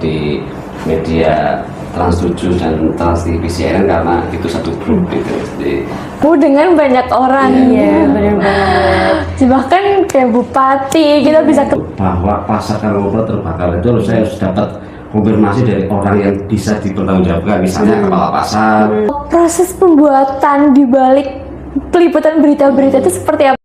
di media Trans7 dan Trans TV CNN karena itu satu grup gitu. Jadi dengan banyak orang ya, benar banget. Bahkan kayak bupati kita bisa bahwa pasar Karangkobar terbakar itu saya harus dapat konfirmasi dari orang yang bisa dipertanggungjawabkan, misalnya kepala pasar. Proses pembuatan di balik peliputan berita-berita itu seperti apa?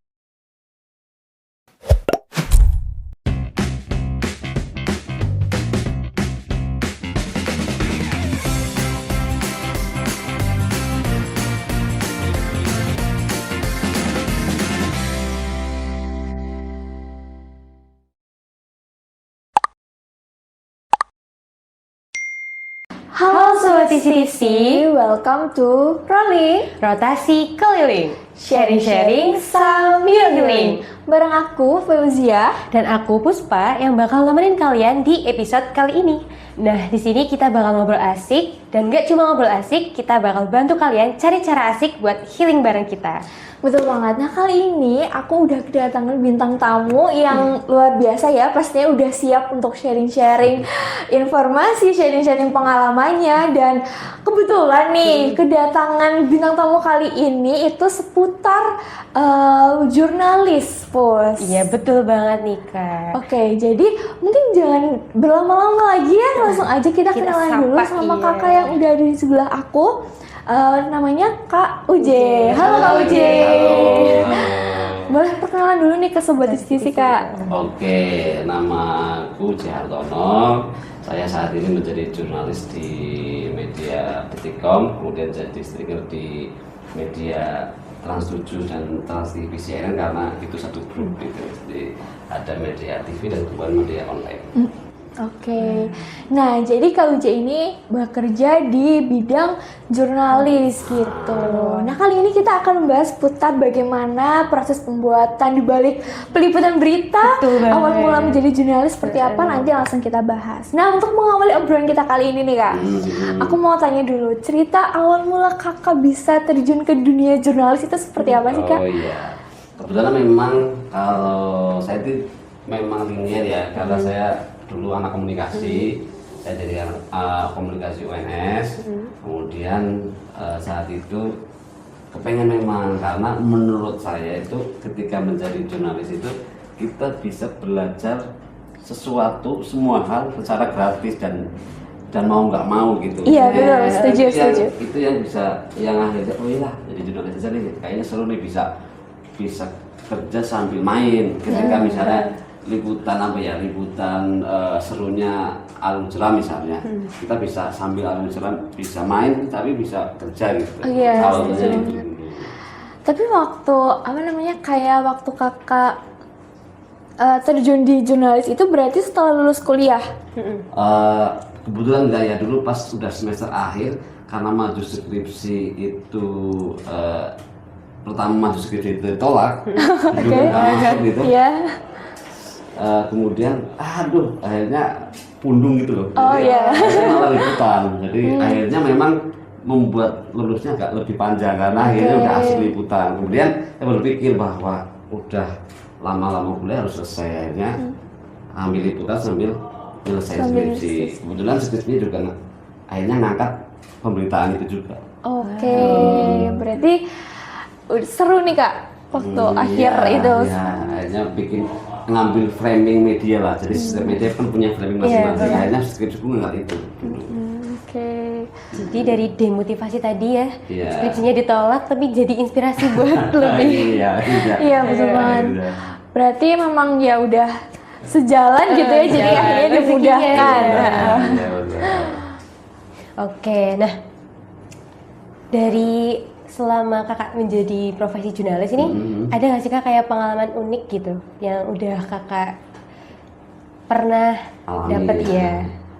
Halo Sobat TCTC, welcome to Rolling Rotasi Keliling, Sharing-sharing sambil healing. Bareng aku, Fauzia. dan aku Puspa yang bakal nemenin kalian di episode kali ini. Nah, di sini kita bakal ngobrol asik, dan gak cuma ngobrol asik, kita bakal bantu kalian cari cara asik buat healing bareng kita. Betul banget. Nah, kali ini aku udah kedatangan bintang tamu yang luar biasa ya. Pastinya udah siap untuk sharing-sharing informasi, sharing-sharing pengalamannya. Dan kebetulan nih, kedatangan bintang tamu kali ini itu seputar jurnalis, Pus. Iya, betul banget nih, Kak. Oke, jadi mungkin jangan berlama-lama lagi ya. Langsung aja kita kenalan sapa, dulu sama iya. kakak yang udah ada di sebelah aku. Namanya Kak Uje. Halo Kak Uje. Boleh perkenalan dulu nih ke Sobat TCTC, Kak. Oke, namaku Uje Hartono. Saya saat ini menjadi jurnalis di media Detikcom, kemudian jadi stringer di media Trans7 dan Trans TV CNN karena itu satu grup gitu. Jadi ada media TV dan kemudian media online. Oke. Nah, jadi Kak Uje ini bekerja di bidang jurnalis gitu. Nah, kali ini kita akan membahas putar bagaimana proses pembuatan di balik peliputan berita. Betul banget. Awal mula menjadi jurnalis seperti apa, nanti langsung kita bahas. Nah, untuk mengawali obrolan kita kali ini nih, Kak. Aku mau tanya dulu, cerita awal mula Kakak bisa terjun ke dunia jurnalis itu seperti apa sih, Kak? Oh iya, kebetulan memang kalau saya itu memang linear ya, karena saya dulu anak komunikasi, saya jadi anak komunikasi UNS, kemudian saat itu kepengen memang, karena menurut saya itu ketika menjadi jurnalis itu kita bisa belajar sesuatu, semua hal secara gratis dan mau nggak mau gitu. Iya, betul, setuju, setuju. Itu yang bisa, yang akhirnya oh iya jadi jurnalis aja nih, kayaknya seru nih, bisa kerja sambil main. Ketika misalnya liputan serunya Alun Jeram misalnya, kita bisa sambil Alun Jeram bisa main tapi bisa kerja gitu. Oh iya, Awalnya setuju. gitu. Tapi waktu kayak waktu Kakak terjun di jurnalis itu berarti setelah lulus kuliah? Kebetulan enggak ya, dulu pas sudah semester akhir karena maju skripsi itu pertama maju skripsi itu ditolak. Gitu. Iya. Kemudian akhirnya pundung gitu loh. Oh iya. Akhirnya malah liputan. Jadi akhirnya memang membuat lulusnya agak lebih panjang karena akhirnya udah asik liputan. Kemudian saya berpikir bahwa udah lama-lama kuliah harus selesai, akhirnya ambil liputan sambil nyelesain skripsi. Kebetulan skripsinya juga akhirnya ngangkat pemberitaan itu juga. Oke, berarti seru nih, Kak, waktu akhir itu. Ya, akhirnya ngambil framing media lah. Jadi setiap media kan punya framing masing-masing. Akhirnya skripsi pun nggak itu. Oke. Jadi dari demotivasi tadi ya, Iya. skripsinya ditolak tapi jadi inspirasi buat lebih. Iya, betul banget. Berarti memang ya udah sejalan gitu ya, jadi jalan, akhirnya rezekinya. dimudahkan. Iya, betul. Oke, nah dari selama kakak menjadi profesi jurnalis ini, ada nggak sih kak kayak pengalaman unik gitu yang udah kakak pernah Alami, dapat ya?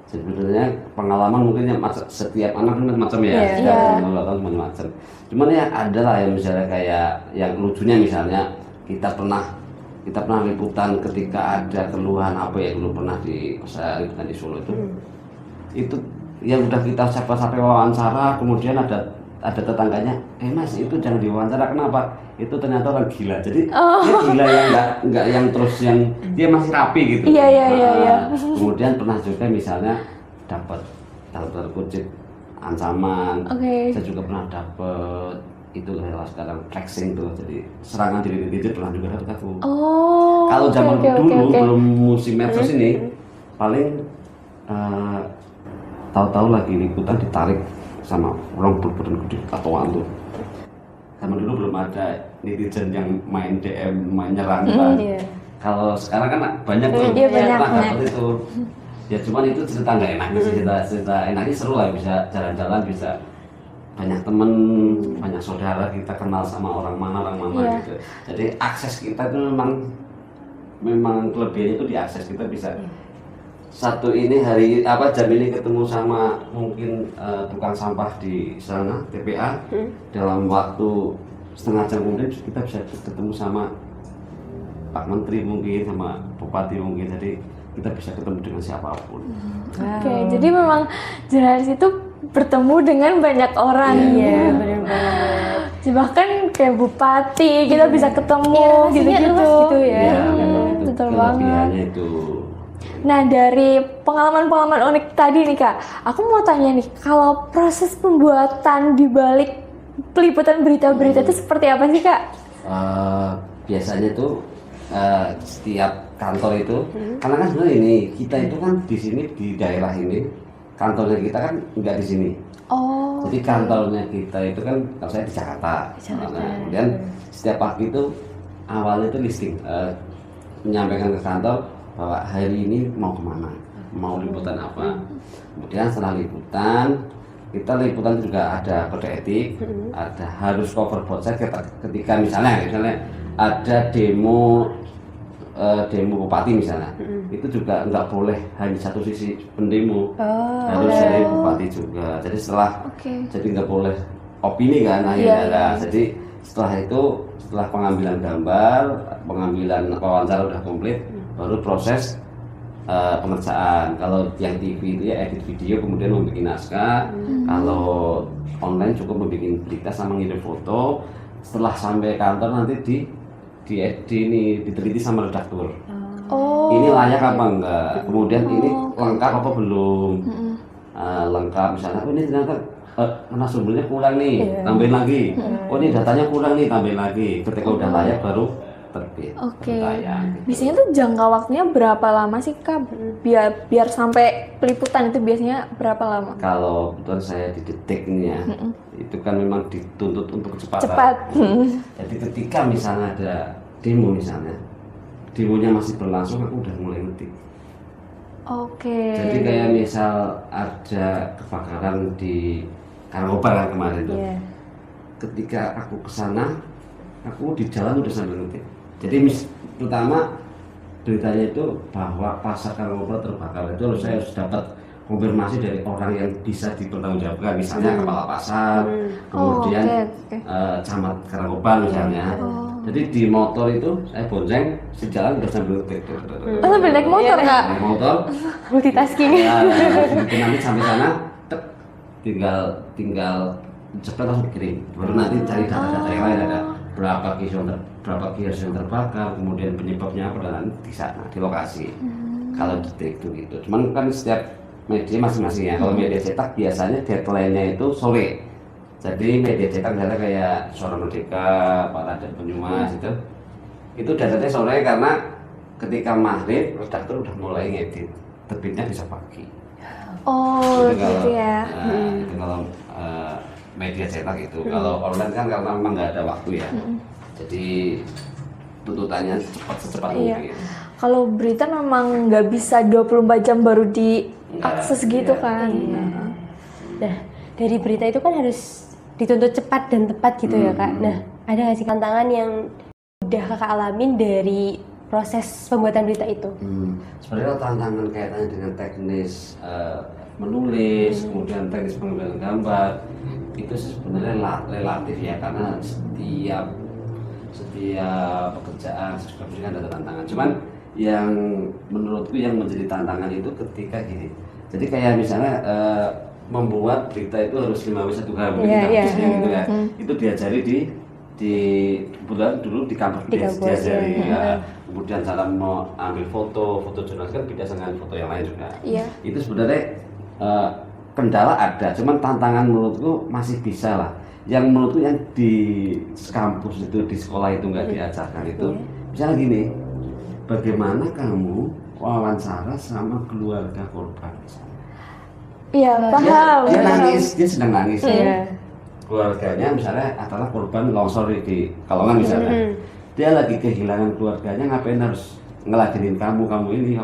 Sebenarnya pengalaman mungkin yang setiap anak kan macam ya, Iya. setiap pengalaman macam-macam. Cuman ya ada lah yang misalnya kayak yang lucunya, misalnya kita pernah liputan ketika ada keluhan apa ya, dulu pernah saya liputan di Solo itu yang udah kita sampai wawancara, kemudian ada tetangganya, Mas itu jangan diwawancara, kenapa? Itu ternyata orang gila. Jadi dia gila yang nggak yang terus yang dia masih rapi gitu. Iya. Kemudian pernah juga misalnya dapat dalam tanda kutip ancaman. Saya juga pernah dapat itu sekarang flexing tuh, jadi serangan diri pernah juga dapat aku. Kalau zaman dulu belum musim medsos ini paling tahu-tahu lagi liputan ditarik sama orang berbadan gede tatoan tuh. Zaman dulu belum ada netizen yang main DM, main nyerang kan. Kalau sekarang kan banyak tuh yang dapat itu. Ya cuman itu cerita nggak enaknya sih, cerita enaknya seru lah, bisa jalan-jalan, bisa banyak temen, banyak saudara kita kenal sama orang mana gitu. Jadi akses kita itu memang kelebihannya itu di akses, kita bisa satu ini jam ini ketemu sama mungkin tukang sampah di sana TPA, dalam waktu setengah jam kemudian kita bisa ketemu sama Pak Menteri mungkin, sama Bupati mungkin, jadi kita bisa ketemu dengan siapapun. Jadi memang jurnalis itu bertemu dengan banyak orang. Benar banget. Bahkan kayak bupati kita bisa ketemu gitu-gitu ya. Betul banget. Itu. Nah, dari pengalaman-pengalaman unik tadi nih Kak, aku mau tanya nih, kalau proses pembuatan di balik peliputan berita-berita itu seperti apa sih Kak? Biasanya tuh setiap kantor itu, karena kan sebenarnya ini kita itu kan di sini di daerah ini, kantornya kita kan nggak di sini. Jadi kantornya kita itu kan, kalau saya di Jakarta. Kemudian setiap pagi itu awalnya itu listing, menyampaikan ke kantor bahwa hari ini mau kemana, mau liputan apa. Kemudian setelah liputan, kita liputan juga ada kode etik, ada harus cover broadcast ketika misalnya ada demo bupati misalnya, itu juga nggak boleh hanya satu sisi pendemo, harus dari bupati juga. Jadi jadi nggak boleh opini kan akhirnya. Jadi setelah pengambilan gambar, pengambilan wawancara udah komplit, baru proses pengerjaan. Kalau yang TV itu ya edit video, kemudian membuat naskah. Kalau online cukup membuat berita sama ngirim foto. Setelah sampai kantor nanti diteliti sama redaktur. Ini layak apa enggak? Kemudian ini lengkap apa belum? Lengkap misalnya, ini ternyata narasumbernya kurang nih, tambahin lagi. Ini datanya kurang nih, tambahin lagi. Ketika udah layak baru terbit. Biasanya tuh jangka waktunya berapa lama sih Kak? Biar sampai peliputan itu biasanya berapa lama? Kalau kebetulan saya di Detik ini ya, itu kan memang dituntut untuk kecepatan. Jadi ketika misalnya ada demo demonya masih berlangsung, aku udah mulai ngetik. Jadi kayak misal ada kebakaran di Karangkobar kemarin tuh. Ketika aku kesana, aku di jalan udah sambil ngetik. Jadi pertama beritanya itu bahwa pasar Karangkobar terbakar, itu saya harus dapat konfirmasi dari orang yang bisa dipertanggungjawabkan, misalnya kepala pasar, kemudian camat Karangkobar misalnya. Jadi di motor itu saya bonceng, sejalan udah sambil ngetik. Sambil naik motor Kak? Naik motor, multitasking. Nanti sampai sana, tinggal cepet langsung kirim. Baru nanti cari data-data yang lain, ada berapa kios yang terbakar, kemudian penyebabnya apa, dan di sana di lokasi. Kalau Detik itu gitu. Cuman kan setiap media masing-masing ya. Kalau media cetak biasanya deadline-nya itu sore. Jadi media cetak misalnya kayak Suara Merdeka, Pak Raden Penyumas itu datanya sore, karena ketika maghrib redaktur udah mulai ngedit, terbitnya bisa pagi. Gitu ya. Itu kalau media cetak itu. Kalau online kan karena memang nggak ada waktu ya. Jadi tuntutannya secepat mungkin. Kalau berita memang nggak bisa 24 jam baru diakses gitu kan. Nah, dari berita itu kan harus dituntut cepat dan tepat gitu ya Kak. Nah, ada nggak sih tantangan yang udah Kakak alamin dari proses pembuatan berita itu? Sebenarnya tantangan kaitannya dengan teknis menulis, kemudian teknis pengambilan gambar, itu sebenarnya relatif ya, karena setiap pekerjaan kan ada tantangan. Cuman yang menurutku yang menjadi tantangan itu ketika gini. Jadi kayak misalnya membuat berita itu harus 5W1H gitu ya. Itu diajari di kebetulan dulu di kampus diajari ya. Kemudian cara mau ambil foto jurnalis kan beda dengan foto yang lain juga. Itu sebenarnya kendala ada, cuman tantangan menurutku masih bisa lah. Yang menurutku yang di kampus itu, di sekolah itu nggak diajarkan itu, misalnya gini, bagaimana kamu wawancara sama keluarga korban misalnya. Iya, paham. Dia nangis, dia sedang nangis. Iya. Keluarganya misalnya adalah korban longsor di Kalongan misalnya. Dia lagi kehilangan keluarganya, ngapain harus ngeladenin kamu ini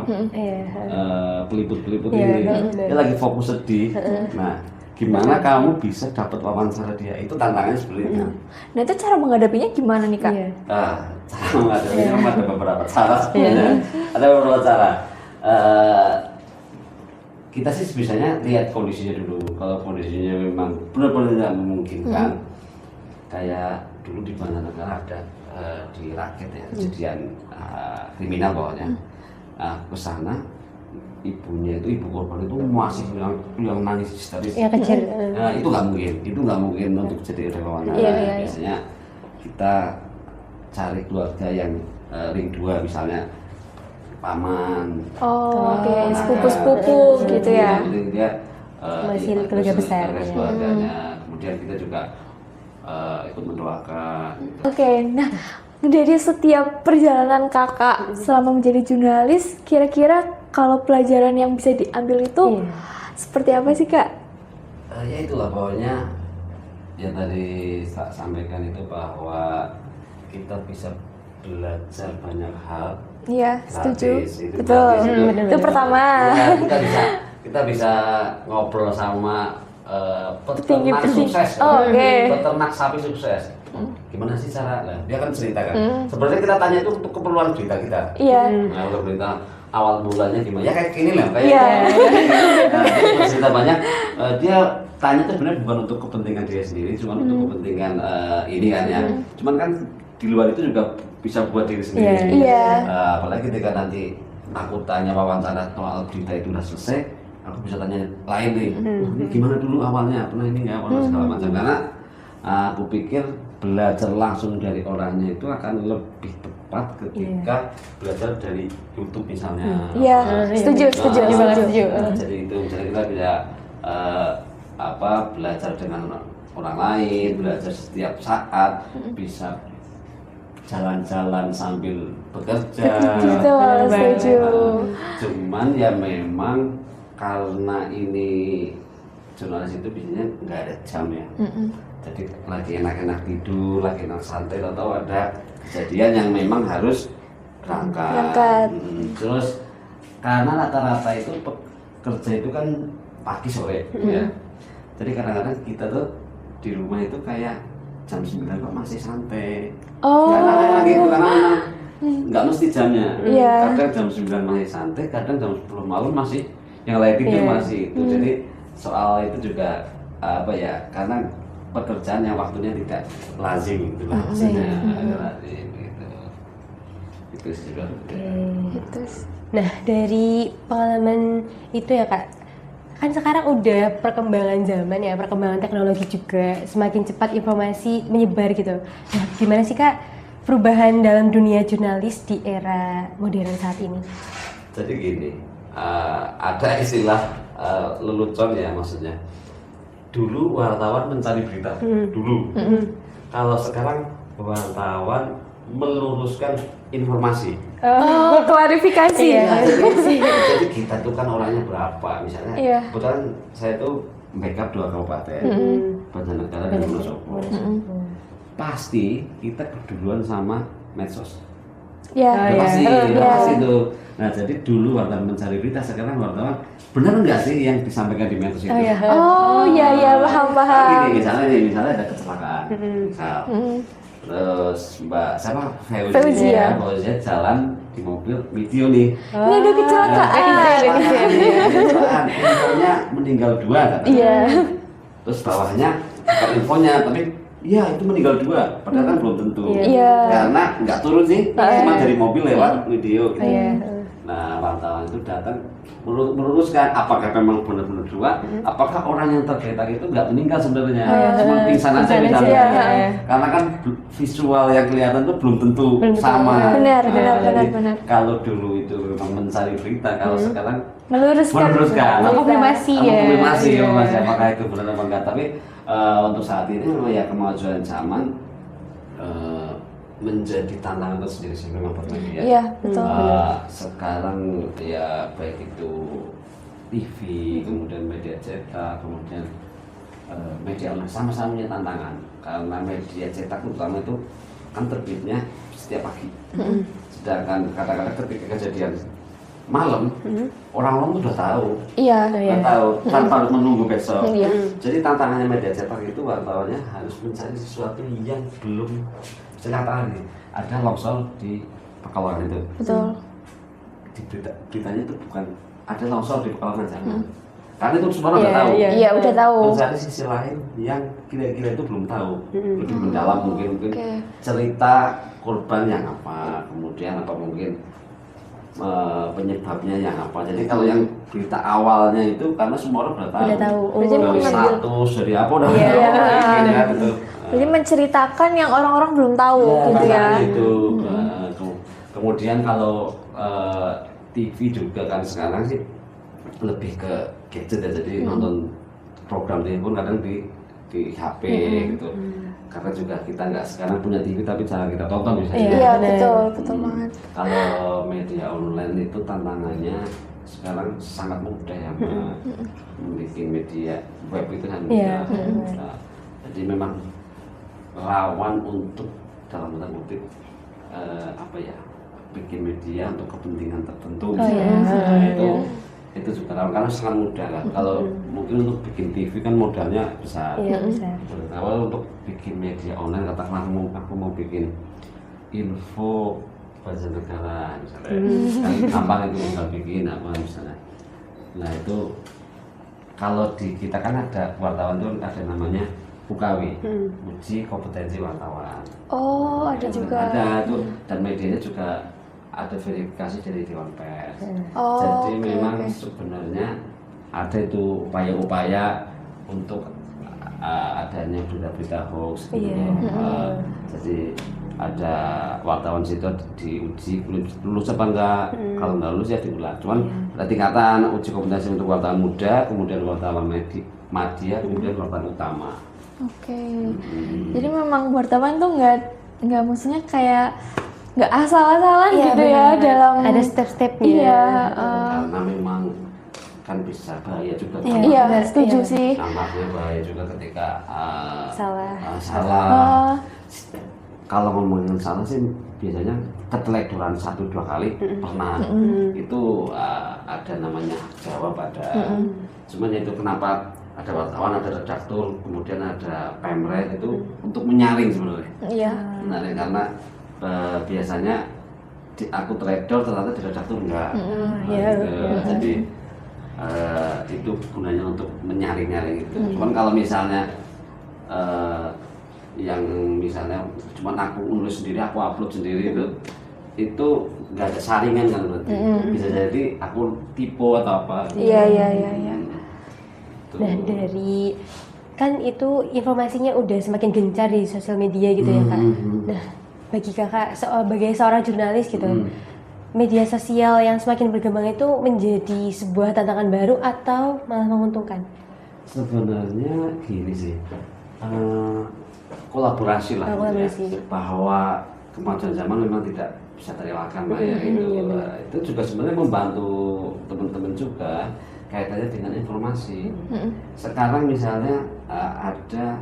peliput-peliput ini. Dia lagi fokus sedih. Nah, gimana kamu bisa dapat wawancara dia? Itu tantangannya seperti itu. Nah, itu cara menghadapinya gimana nih, Kak? Cara menghadapinya ada beberapa cara sebenarnya. Ada beberapa cara. Kita sih sebisanya lihat kondisinya dulu. Kalau kondisinya memang benar-benar tidak memungkinkan, kayak dulu di mana negara ada di Raket ya kejadian kriminal pokoknya. Ke sana ibunya itu, ibu korban itu masih yang nangis histeris. Yang kecil. Itu nggak mungkin untuk jadi relawan. Biasanya kita cari keluarga yang ring 2 misalnya paman. Oke, sepupu-sepupu gitu ya. Dia masih keluarga besar. Keluarganya. Kemudian kita juga ikut mendoakan. Oke, nah dari setiap perjalanan kakak selama menjadi jurnalis, kira-kira kalau pelajaran yang bisa diambil itu seperti apa sih, Kak? Ya itulah pokoknya yang tadi saya sampaikan itu, bahwa kita bisa belajar banyak hal. Iya, setuju. Itu Betul. gratis, Itu pertama. Ya, kita bisa ngobrol sama peternak sukses, peternak sapi sukses. Gimana sih cara? Nah, dia kan cerita kan. Sebenarnya kita tanya itu untuk keperluan berita kita. Iya. Nah, untuk berita awal mulanya gimana? Ya kayak gini lah, kayak. Iya. Nah, dia cerita banyak. Dia tanya itu sebenarnya bukan untuk kepentingan dia sendiri, cuma untuk kepentingan ini kan ya. Cuman kan di luar itu juga bisa buat diri sendiri. Iya. Apalagi ketika nanti aku tanya wawancara soal berita itu udah selesai, aku bisa tanya lain nih. Ini gimana dulu awalnya? Pernah ini nggak? Pernah segala macam. Karena aku pikir belajar langsung dari orangnya itu akan lebih tepat ketika belajar dari YouTube misalnya. Iya, setuju. Jadi itu misalnya kita bisa belajar dengan orang lain, belajar setiap saat, bisa jalan-jalan sambil bekerja. Betul, setuju. Cuman ya memang karena ini jurnalis itu biasanya nggak ada jam ya. Jadi lagi enak-enak tidur, lagi enak santai, atau ada kejadian yang memang harus berangkat. Terus karena rata-rata itu pekerja itu kan pagi sore ya. Jadi kadang-kadang kita tuh di rumah itu kayak jam 9 kok masih santai. Kadang-kadang gitu, karena nggak mesti jamnya. Kadang jam 9 masih santai, kadang jam 10 malam masih yang lain tidur masih itu. Jadi soal itu juga karena pekerjaan yang waktunya tidak lazim gitu lah maksudnya. Itu sih juga. Nah, dari pengalaman itu ya, Kak, kan sekarang udah perkembangan zaman ya, perkembangan teknologi juga, semakin cepat informasi menyebar gitu. Nah, gimana sih, Kak, perubahan dalam dunia jurnalis di era modern saat ini? Jadi gini, ada istilah lelucon ya, maksudnya dulu wartawan mencari berita dulu. Kalau sekarang wartawan meluruskan informasi. Klarifikasi. Jadi kita tuh kan orangnya berapa misalnya. Kebetulan saya tuh backup 2 kabupaten, Banjarnegara dan Wonosobo. Pasti kita keduluan sama medsos. Pasti itu. Nah, jadi dulu wartawan mencari berita, sekarang wartawan benar nggak sih yang disampaikan di medsos itu? Paham. Misalnya ada kecelakaan, terus Mbak Fauzia jalan di mobil video nih. Ini ada kecelakaan. Infonya meninggal 2 katanya. Terus bawahnya bukan infonya, tapi iya itu meninggal 2, padahal kan belum tentu. Karena nggak turun sih, cuma dari mobil lewat video gitu. Nah, wartawan itu datang meluruskan apakah memang benar-benar dua, apakah orang yang tergeletak itu nggak meninggal sebenarnya, cuma pingsan aja Pingsan misalnya. aja, ya. Karena kan visual yang kelihatan itu belum tentu sama. Benar, Jadi benar. kalau dulu itu memang mencari berita, kalau sekarang Meluruskan. Konfirmasi ya. konfirmasi Iya. apakah itu benar apa enggak. Tapi untuk saat ini memang ya kemajuan zaman menjadi tantangan tersendiri sih memang buat media. Iya, betul. Sekarang ya baik itu TV, kemudian media cetak, kemudian media online sama-sama punya tantangan. Karena media cetak terutama itu kan terbitnya setiap pagi. Sedangkan kata-kata ketika kejadian malam, orang-orang tuh udah tahu. Iya. Udah tahu tanpa harus menunggu besok. Iya. Jadi tantangannya media cetak itu wartawannya harus mencari sesuatu yang belum kelihatan nih. Ada longsor di Pekalongan itu. Betul. Di beritanya itu bukan ada longsor di Pekalongan jangan. Karena itu semua udah tahu. Iya, udah tahu. Mencari sisi lain yang kira-kira itu belum tahu. Lebih mendalam mungkin Oke. cerita korban yang apa, kemudian apa mungkin penyebabnya yang apa. Jadi kalau yang berita awalnya itu karena semua orang udah tahu. Udah tahu. Berarti Dari mengambil- status, dari apa udah Iya. tahu. Kan, gitu. Jadi menceritakan yang orang-orang belum tahu gitu ya. makanya itu. Kemudian kalau TV juga kan sekarang sih lebih ke gadget ya. Jadi nonton program TV pun kadang di HP gitu. Karena juga kita nggak sekarang punya TV tapi cara kita tonton bisa Iya. Iya, benar. betul banget. Kalau media online itu tantangannya sekarang sangat mudah ya, membuat media web itu kan Iya, mudah. Jadi memang rawan untuk dalam tanda kutip apa ya, bikin media untuk kepentingan tertentu. Itu juga rawan karena sangat mudah kan. Kalau mungkin untuk bikin TV kan modalnya besar. Iya, besar. Kalau untuk bikin media online katakanlah aku mau bikin info bahasa negara misalnya, kan gampang itu tinggal bikin apa misalnya. Nah itu kalau di kita kan ada wartawan itu ada namanya UKW, uji kompetensi wartawan. Oh, ada juga. Ada tuh, dan medianya juga ada verifikasi dari Dewan Pers. Oh, Jadi oke, memang oke. sebenarnya ada itu upaya-upaya untuk adanya berita-berita hoax gitu. Iya. Jadi ada wartawan situ diuji lulus apa enggak, kalau nggak lulus ya diulang. Cuman ada tingkatan uji kompetensi untuk wartawan muda, kemudian wartawan media, kemudian wartawan utama. Oke. Jadi memang wartawan tuh nggak maksudnya kayak nggak asal-asalan Iya, gitu ya benar. dalam Ada step-stepnya. Iya. Karena memang kan bisa bahaya juga. Iya. Iya, benar, setuju iya. sih. Nampaknya bahaya juga ketika Salah. salah. Oh, Kalau ngomongin salah sih biasanya keteledoran 1-2 kali pernah. Itu ada namanya hak jawab ada. Cuman ya itu kenapa ada wartawan, ada redaktur, kemudian ada pemret itu untuk menyaring sebenarnya. iya. Menyaring karena biasanya aku teledor ternyata di redaktur enggak. Iya, Jadi itu gunanya untuk menyaring-nyaring itu. Cuman kalau misalnya yang misalnya cuman aku nulis sendiri, aku upload sendiri itu nggak ada saringan kan berarti. Bisa jadi aku tipe atau apa. Iya. Tuh. Nah, dari kan itu informasinya udah semakin gencar di sosial media gitu ya, Kak. Nah, bagi Kakak sebagai seorang jurnalis gitu, media sosial yang semakin berkembang itu menjadi sebuah tantangan baru atau malah menguntungkan? Sebenarnya gini sih, kolaborasi lah, Kolaborasi. ya. Bahwa kemajuan zaman memang tidak bisa terelakkan lah ya itu. Itu juga sebenarnya membantu teman-teman juga kaitannya dengan informasi. Sekarang misalnya ada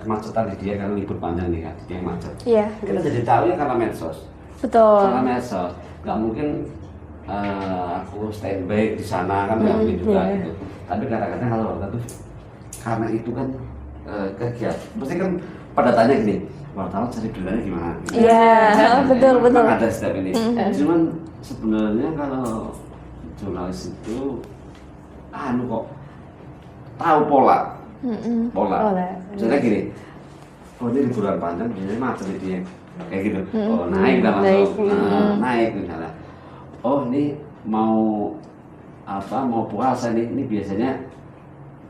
kemacetan di dia karena libur panjang nih kan, di dia macet. Iya. Kita jadi tahu ya karena medsos. Betul. Karena medsos, nggak mungkin aku standby di sana kan nggak mungkin juga gitu. Tapi kadang-kadang kalau warga tuh karena itu kan kegiatan, pasti kan pada tanya gini, wartawan cari beritanya gimana? Iya, betul. Memang ada step ini. Cuman sebenarnya kalau jurnalis itu kok tahu pola. Misalnya gini, ini liburan panjang biasanya macet dia kayak gitu. Oh naik dah langsung, naik misalnya. oh ini mau apa, mau puasa nih, ini biasanya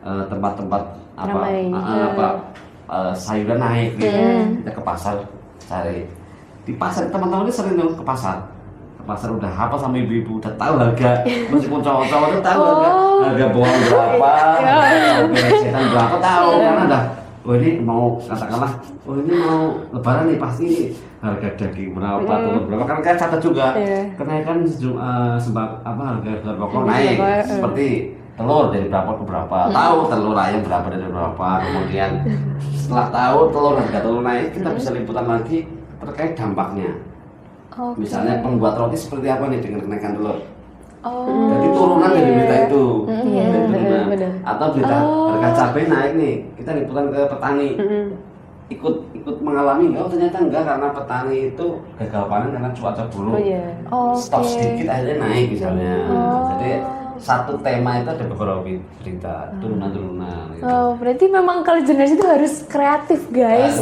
tempat-tempat apa, Ramai. sayuran naik gitu. Kita ke pasar cari. Di pasar teman-teman itu sering tuh ke pasar. Ke pasar udah hafal sama ibu-ibu, udah tahu harga, meskipun cowok-cowok itu tahu harga bawang berapa, harga setan berapa, tahu karena udah, oh ini mau katakanlah, oh ini mau lebaran nih pasti ini harga daging berapa, telur berapa, kan kan catat juga, kenaikan harga pokok naik, seperti telur dari berapa ke berapa, tahu telur ayam berapa dari berapa, kemudian setelah tahu harga telur naik, kita bisa liputan lagi terkait dampaknya. Misalnya pembuat roti seperti apa nih dengan kenaikan telur. Jadi turunan dari berita itu. Benar. Atau berita harga cabai naik nih, kita liputan ke petani. Ikut mengalami enggak? Oh ternyata enggak, karena petani itu gagal panen karena cuaca buruk. Stok sedikit akhirnya naik misalnya. Jadi satu tema itu ada beberapa berita turunan-turunan gitu. Oh, berarti memang kalau jurnalis itu harus kreatif, guys.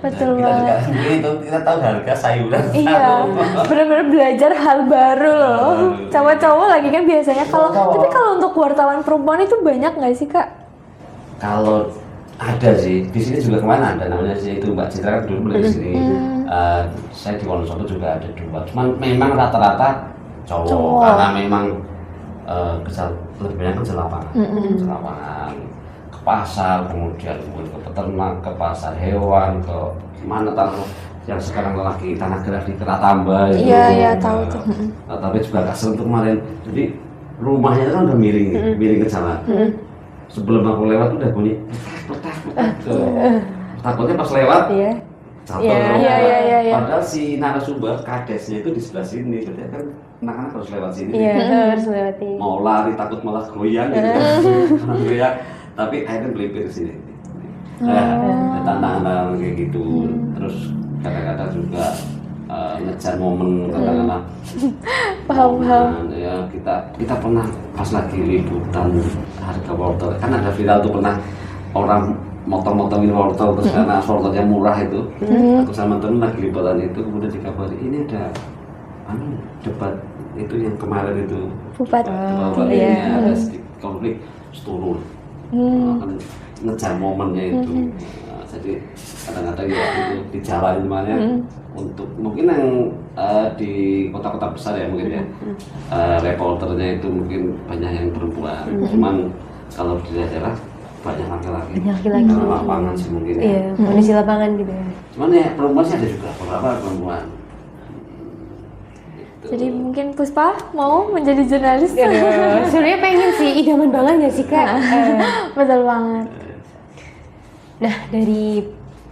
Betul banget. Kita tahu harga sayuran. Iya, benar-benar belajar hal baru loh. Cowok-cowok lagi kan biasanya tapi kalau untuk wartawan perempuan itu banyak nggak sih, Kak? Kalau ada sih, di sini juga kemana ada namanya sih itu Mbak Citra kan dulu mulai di sini. Saya di Wonosobo juga ada 2. Cuman memang rata-rata cowok. Karena memang lebih banyak kerja lapangan, ke pasar, kemudian ke peternak, ke pasar hewan, ke mana taruh yang sekarang lagi tanah gerah di Keratamba. Iya tahu tuh. Tapi juga kasih untuk kemarin, jadi rumahnya kan udah miring ke jalan. Sebelum aku lewat udah bunyi petak. Takutnya pas lewat jatuh. Iya. Padahal si narasumber kadesnya itu di sebelah sini, berarti kan anak-anak harus lewat sini. Iya, harus lewati. Mau lari takut malah goyang gitu. Karena goyang, tapi akhirnya melipir sini. Tantangan kayak gitu. Terus kadang-kadang juga ngejar momen, kadang-kadang Paham. Ya kita pernah pas lagi liputan harga wortel, kan ada viral tuh pernah orang motong-motongin wortel terus karena wortelnya murah itu. Aku sama temen lagi liputan itu, kemudian dikabari ini ada debat itu yang kemarin itu Bupati. ada sedikit konflik turun. Kan ngejar momennya itu. Jadi kadang-kadang ya itu di jalan semuanya untuk mungkin yang di kota-kota besar ya mungkin ya reporternya itu mungkin banyak yang perempuan. Cuman kalau di daerah banyak laki-laki. Karena lapangan sih mungkin. Iya, kondisi lapangan gitu ya. Cuman ya perempuan sih ada juga beberapa perempuan. Jadi mungkin Puspa mau menjadi jurnalis? Sebenarnya pengen sih, idaman banget gak sih, Kak? Betul banget. Nah, dari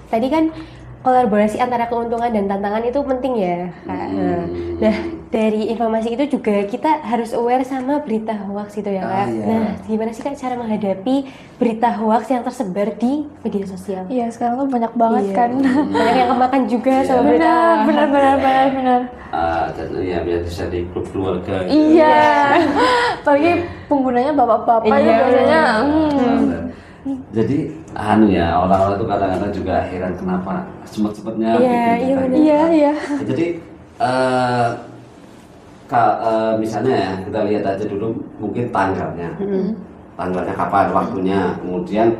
tadi kan kolaborasi antara keuntungan dan tantangan itu penting ya, Kak. Nah, dari informasi itu juga kita harus aware sama berita hoax itu ya, Kak. Nah, gimana sih Kak cara menghadapi berita hoax yang tersebar di media sosial? Iya, sekarang tuh banyak banget kan. Banyak yang kemakan juga sama berita. Benar. Dan ya bisa di grup keluarga. Iya. Apalagi penggunanya bapak-bapak ya biasanya. Jadi orang-orang itu kadang-kadang juga heran kenapa cepet-cepetnya Iya. Jadi misalnya ya kita lihat aja dulu mungkin tanggalnya kapan waktunya, kemudian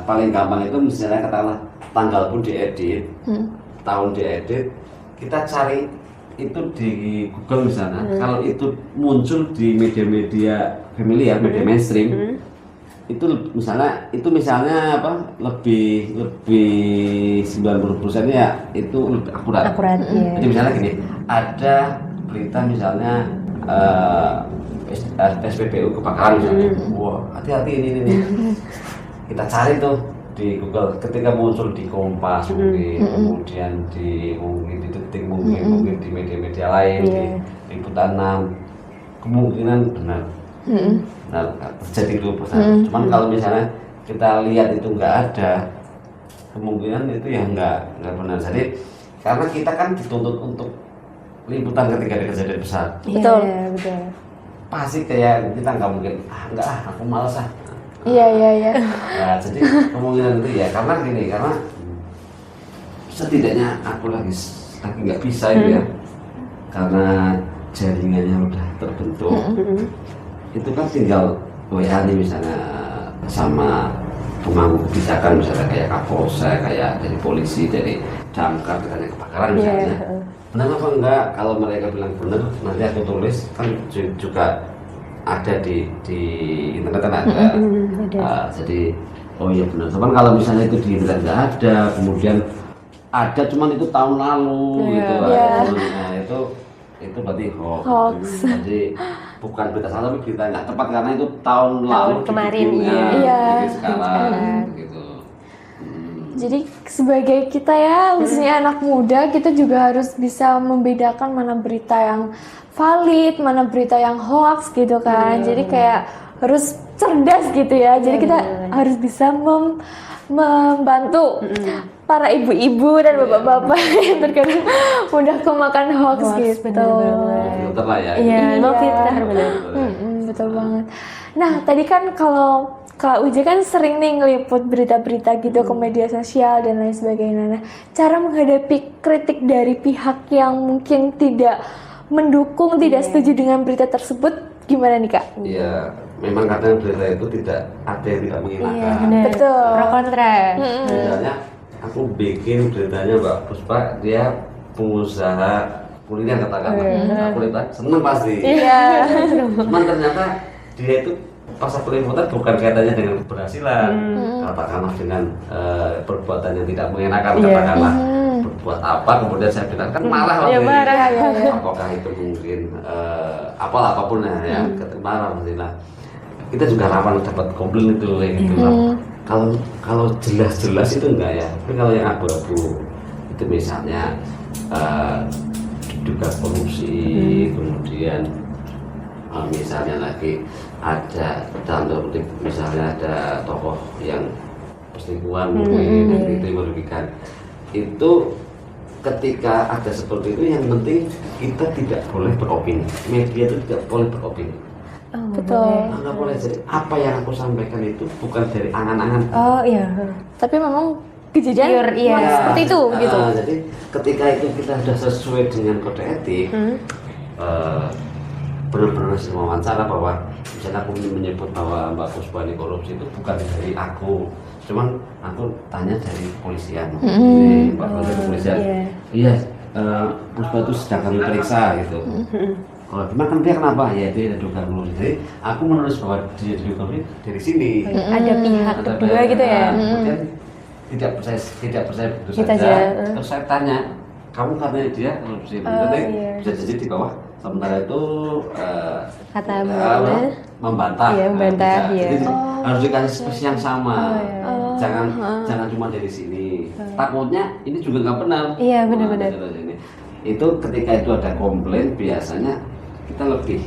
paling gampang itu misalnya katakanlah tanggal pun diedit, tahun diedit, kita cari itu di Google misalnya. Kalau itu muncul di media-media familiar, media mainstream, itu misalnya apa lebih 90% ya itu lebih akurat. Jadi misalnya gini, ada berita misalnya SPBU kebakaran misalnya, wah hati-hati ini. Kita cari tuh di Google, ketika muncul di Kompas mungkin, kemudian di Detik mungkin di media-media lain, di Liputan 6, kemungkinan benar. Nah, terjadi 20%. Cuman kalau misalnya kita lihat itu nggak ada, kemungkinan itu ya nggak benar. Jadi karena kita kan dituntut untuk liputan ketika ada kejadian besar. Betul. Pasti kayak kita nggak mungkin aku malas ah. Iya. Nah, jadi kemungkinan itu ya karena setidaknya aku lagi nggak bisa gitu ya. karena jaringannya udah terbentuk, itu kan tinggal WA nih misalnya sama pemangku kebijakan, misalnya kayak Kapolsek, kayak dari polisi, dari damkar, misalnya kebakaran misalnya. Benar apa enggak? Kalau mereka bilang benar, nanti aku tulis, kan juga ada di internet kan ada. Jadi oh iya benar. Cuman kalau misalnya itu di internet nggak ada, kemudian ada cuman itu tahun lalu gitu. Nah itu berarti hoax. Jadi bukan berita salah tapi berita nggak tepat karena itu tahun lalu kemarin. Jadi sekarang gitu. Jadi sebagai kita ya, khususnya anak muda, kita juga harus bisa membedakan mana berita yang valid, mana berita yang hoax gitu kan. Jadi kayak harus cerdas gitu ya. Jadi kita harus bisa membantu para ibu-ibu dan bapak-bapak yang terkadang mudah kemakan hoax gitu. Filter lah ya. Iya, filter benar. Betul banget. Nah, tadi kan kalau Kak Uji kan sering nih ngeliput berita-berita gitu ke media sosial dan lain sebagainya. Nah, cara menghadapi kritik dari pihak yang mungkin tidak mendukung, tidak setuju dengan berita tersebut, gimana nih Kak? Iya, memang kadang berita itu tidak ada yang tidak mengenakan. Betul. Pro kontra. Misalnya aku bikin beritanya Mbak Puspa, dia pengusaha kuliner katakanlah. Aku lihat seneng pasti. Iya. Cuman ternyata dia itu pas aku liputan bukan kaitannya dengan keberhasilan, katakanlah dengan perbuatan yang tidak mengenakan, katakanlah berbuat apa, kemudian saya bilang kan marah lah. Apakah itu mungkin apapun ya, marah pastilah. Kita juga rawan dapat komplain itu kayak gitu. Kalau jelas-jelas itu enggak ya, tapi kalau yang abu-abu itu misalnya diduga korupsi, kemudian misalnya lagi ada dalam kutip misalnya ada tokoh yang perselingkuhan mungkin itu merugikan, itu ketika ada seperti itu yang penting kita tidak boleh beropini, media itu tidak boleh beropini. Betul. Nggak boleh. Jadi apa yang aku sampaikan itu bukan dari angan-angan. Oh iya. Tapi memang kejadian seperti itu gitu. Jadi ketika itu kita sudah sesuai dengan kode etik, benar-benar semua wawancara bahwa misalnya aku menyebut bahwa Mbak Puspa ini korupsi itu bukan dari aku, cuman aku tanya dari kepolisian. Ini Mbak Puspa kepolisian. Iya, Puspa itu sedang kami periksa gitu. Kalau gimana kan dia kenapa? Ya dia diduga korupsi. Jadi aku menulis bahwa dia diduga korupsi dari sini. Ada pihak kedua gitu ya. Kemudian tidak percaya begitu saja. Terus saya tanya, kamu katanya dia korupsi, bisa jadi di bawah. Sementara itu kata membantah. Iya, membantah. Jadi harus dikasih spesies yang sama. Jangan cuma dari sini. Takutnya ini juga nggak benar. Iya, benar-benar. Itu ketika itu ada komplain biasanya kita lebih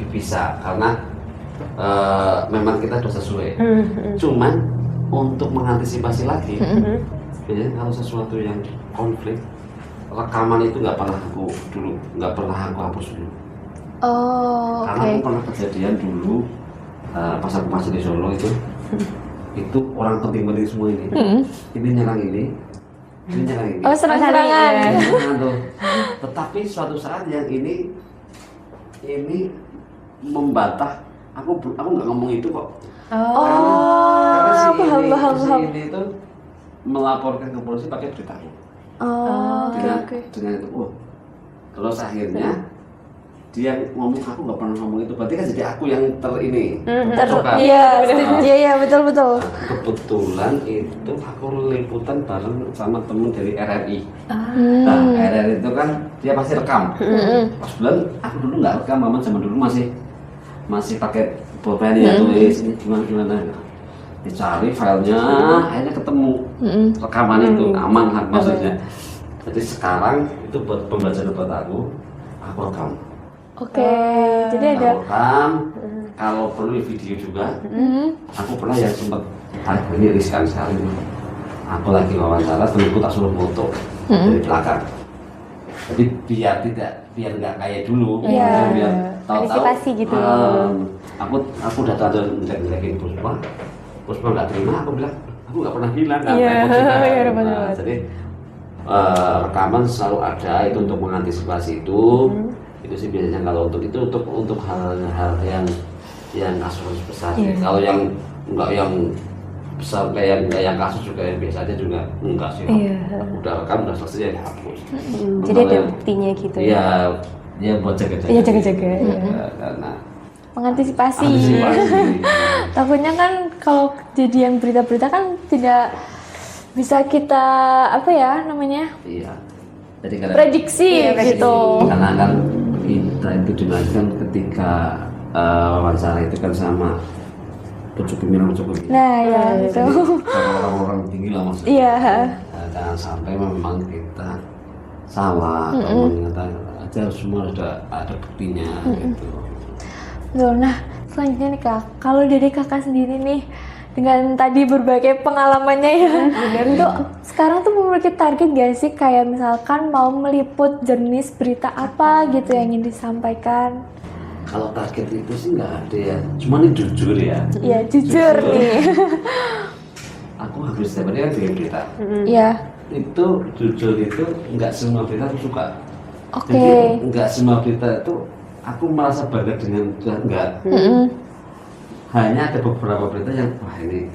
bisa karena memang kita sudah sesuai. Cuman untuk mengantisipasi lagi, biasanya kalau sesuatu yang konflik, rekaman itu nggak pernah aku hapus dulu. Karena aku pernah kejadian dulu pas aku masih di Solo itu orang penting-penting semua ini nyerang ini nyerang ini. Serang-serangan. Tetapi suatu saat yang ini membantah, aku nggak ngomong itu kok. Karena si ini itu melaporkan ke polisi pakai beritahu. Dengan itu, terus akhirnya dia ngomong aku nggak pernah ngomong itu, berarti kan jadi aku yang Iya betul. Kebetulan itu aku liputan bareng sama temen dari RRI. Nah RRI itu kan dia pasti rekam. Pas bulan aku dulu nggak rekam, maman zaman dulu masih pakai pulpen ya, tulis ini gimana. Dicari filenya, akhirnya ketemu rekaman itu aman kan maksudnya. Jadi sekarang itu buat pembelajaran buat aku rekam. Jadi ada rekam, kalau perlu video juga. Aku pernah yang sempat ini riskan sekali. Aku lagi wawancara, temanku tak suruh foto dari belakang. Jadi biar nggak kayak dulu, biar antisipasi gitu. Aku datang dan ngejelekin Puspa nggak terima, aku bilang aku nggak pernah bilang. Jadi rekaman selalu ada itu untuk mengantisipasi itu. Itu sih biasanya kalau untuk itu untuk hal-hal yang kasus besar. Kalau yang enggak yang besar kayak yang kasus juga yang biasa aja juga enggak sih. Udah rekam udah selesai ya dihapus. Jadi ada buktinya gitu. Iya, ya buat jaga-jaga. Iya, jaga-jaga. Karena mengantisipasi. antisipasi. Takutnya kan kalau kejadian berita-berita kan tidak bisa kita apa ya namanya Iya. Jadi kadang prediksi gitu. karena kan kita itu dilanjutkan ketika wawancara itu kan sama pimpinan. Nah ya gitu. Sama orang-orang tinggi lah maksudnya. Iya. Jangan sampai memang kita salah atau mengatakan aja semua sudah ada buktinya gitu. Loh, nah selanjutnya nih Kak, kalau dari Kakak sendiri nih dengan tadi berbagai pengalamannya ya, itu sekarang tuh memiliki target gak sih kayak misalkan mau meliput jenis berita apa gitu yang ingin disampaikan? Kalau target itu sih nggak ada ya, cuma ini jujur ya. Iya jujur nih. Aku habis setiap hari kan bikin berita. Iya. Itu jujur itu nggak semua berita aku suka. Oke. Jadi nggak semua berita itu aku merasa bangga dengan enggak. Hanya ada beberapa berita yang wah ini